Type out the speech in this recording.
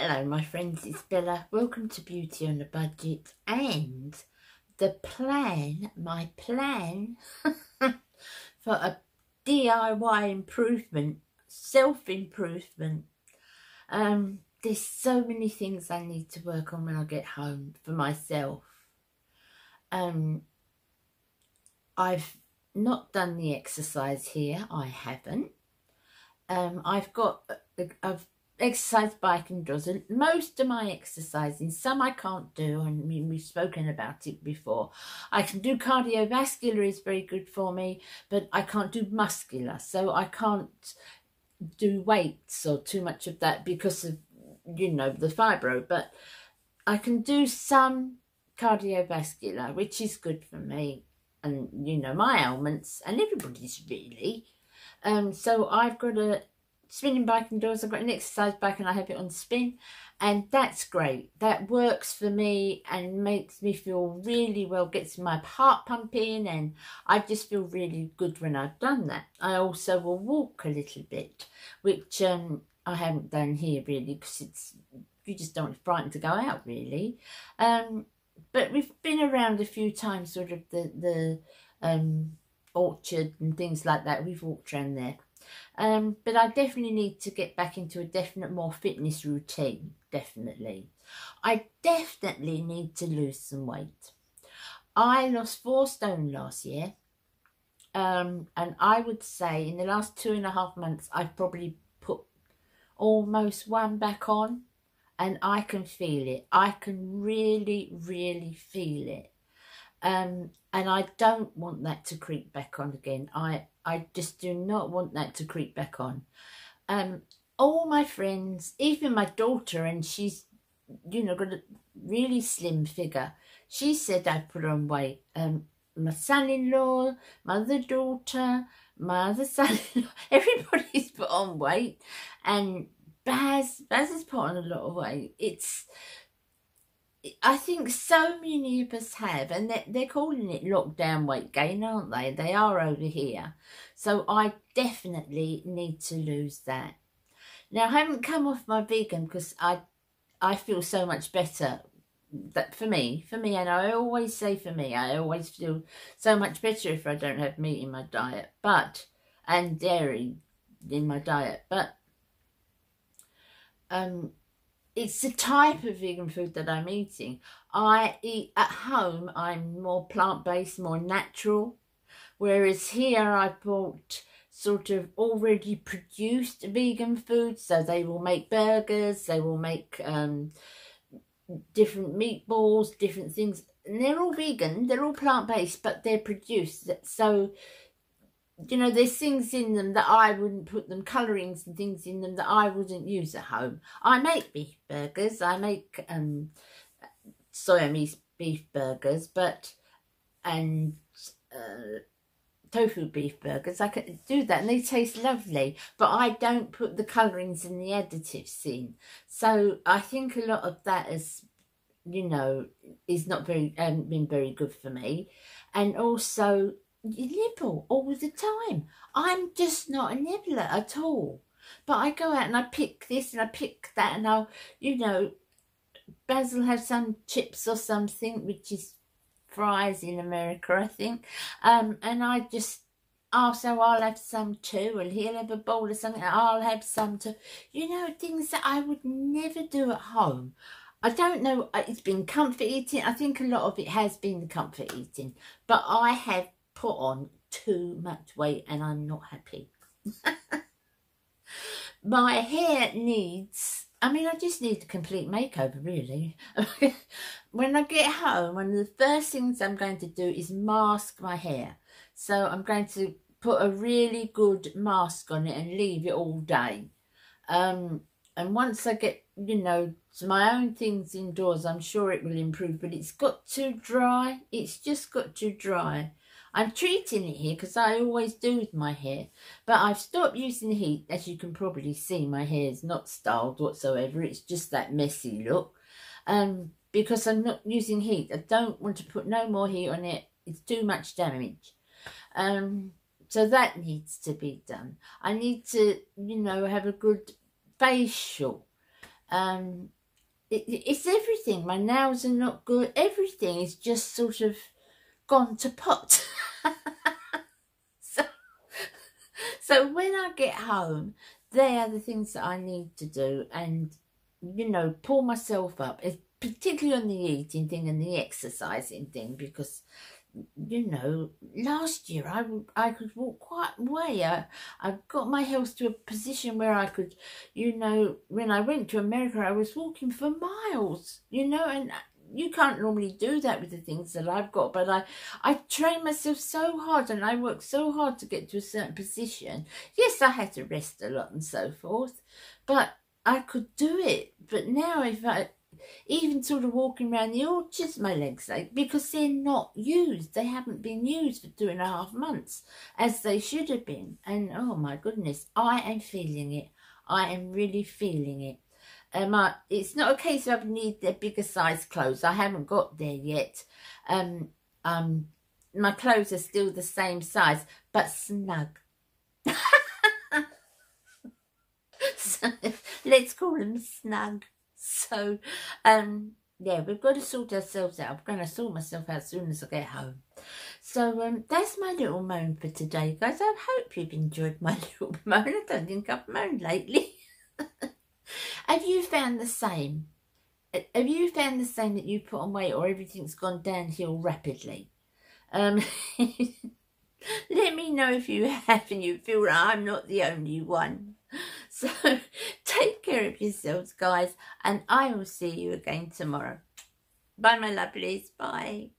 Hello my friends, it's Bella. Welcome to Beauty on a Budget, and my plan for a DIY improvement, self-improvement. There's so many things I need to work on when I get home for myself. I've not done the exercise here, I haven't. I've exercise, bike and does most of my exercising. Some I can't do, I mean we've spoken about it before. I can do cardiovascular, is very good for me, but I can't do muscular, so I can't do weights or too much of that because of, you know, the fibro. But I can do some cardiovascular, which is good for me and, you know, my ailments and everybody's really. So I've got a spinning bike indoors. I've got an exercise bike and I have it on spin, and that's great. That works for me and makes me feel really well, gets my heart pumping, and I just feel really good when I've done that. I also will walk a little bit, which I haven't done here really, because you just don't want to frightened to go out really. But we've been around a few times, sort of the orchard and things like that. We've walked around there. But I definitely need to get back into a definite more fitness routine, definitely. I definitely need to lose some weight. I lost 4 stone last year, and I would say in the last 2.5 months I've probably put almost 1 back on, and I can feel it. I can really feel it. And I don't want that to creep back on again. I just do not want that to creep back on. All my friends, even my daughter, and she's, you know, got a really slim figure, she said I put on weight. My son-in-law, my other daughter, my other son-in-law, everybody's put on weight. And Baz has put on a lot of weight. I think so many of us have, and they're calling it lockdown weight gain, aren't they? They are over here. So I definitely need to lose that. Now, I haven't come off my vegan because I feel so much better. That for me, and I always say for me, I always feel so much better if I don't have meat in my diet, and dairy in my diet. But it's the type of vegan food that I'm eating. I eat at home, I'm more plant-based, more natural. Whereas here I bought sort of already produced vegan food. So they will make burgers, they will make different meatballs, different things. And they're all vegan, they're all plant-based, but they're produced. So, you know, there's things in them that I wouldn't put them, colourings and things in them that I wouldn't use at home. I make beef burgers, I make soya beef burgers, and tofu beef burgers. I can do that and they taste lovely, but I don't put the colourings and the additives in. So I think a lot of that is, you know, is not very, been very good for me. And also, you nibble all the time. I'm just not a nibbler at all. But I go out and I pick this and I pick that, and I'll, you know, Baz will have some chips or something, which is fries in America, I think. And I just, so I'll have some too, and he'll have a bowl of something, I'll have some too. You know, things that I would never do at home. I don't know, it's been comfort eating. I think a lot of it has been the comfort eating, but I have put on too much weight and I'm not happy. My hair needs, I mean, I just need a complete makeover really. When I get home, one of the first things I'm going to do is mask my hair. So I'm going to put a really good mask on it and leave it all day. And once I get, you know, to my own things indoors, I'm sure it will improve, but it's got too dry. It's just got too dry. I'm treating it here because I always do with my hair, but I've stopped using heat. As you can probably see, my hair is not styled whatsoever. It's just that messy look. Because I'm not using heat. I don't want to put no more heat on it. It's too much damage. So that needs to be done. I need to, you know, have a good facial. It's everything. My nails are not good. Everything is just sort of gone to pot. So when I get home, they are the things that I need to do, and you know, pull myself up, particularly on the eating thing and the exercising thing, because you know, last year I could walk quite a way. I got my health to a position where I could, you know, when I went to America, I was walking for miles, you know, and you can't normally do that with the things that I've got, but I trained myself so hard and I worked so hard to get to a certain position. Yes, I had to rest a lot and so forth, but I could do it. But now if I even sort of walking around the orchards, my legs ache because they're not used. They haven't been used for 2.5 months as they should have been. And oh my goodness, I am feeling it. I am really feeling it. It's not a case of I need the bigger size clothes. I haven't got there yet. My clothes are still the same size, but snug. So let's call them snug. So, yeah, we've got to sort ourselves out. I'm going to sort myself out as soon as I get home. So, that's my little moan for today, guys. I hope you've enjoyed my little moan. I don't think I've moaned lately. Have you found the same? Have you found the same, that you put on weight or everything's gone downhill rapidly? Let me know if you have and you feel that I'm not the only one. So take care of yourselves, guys, and I will see you again tomorrow. Bye, my lovelies. Bye.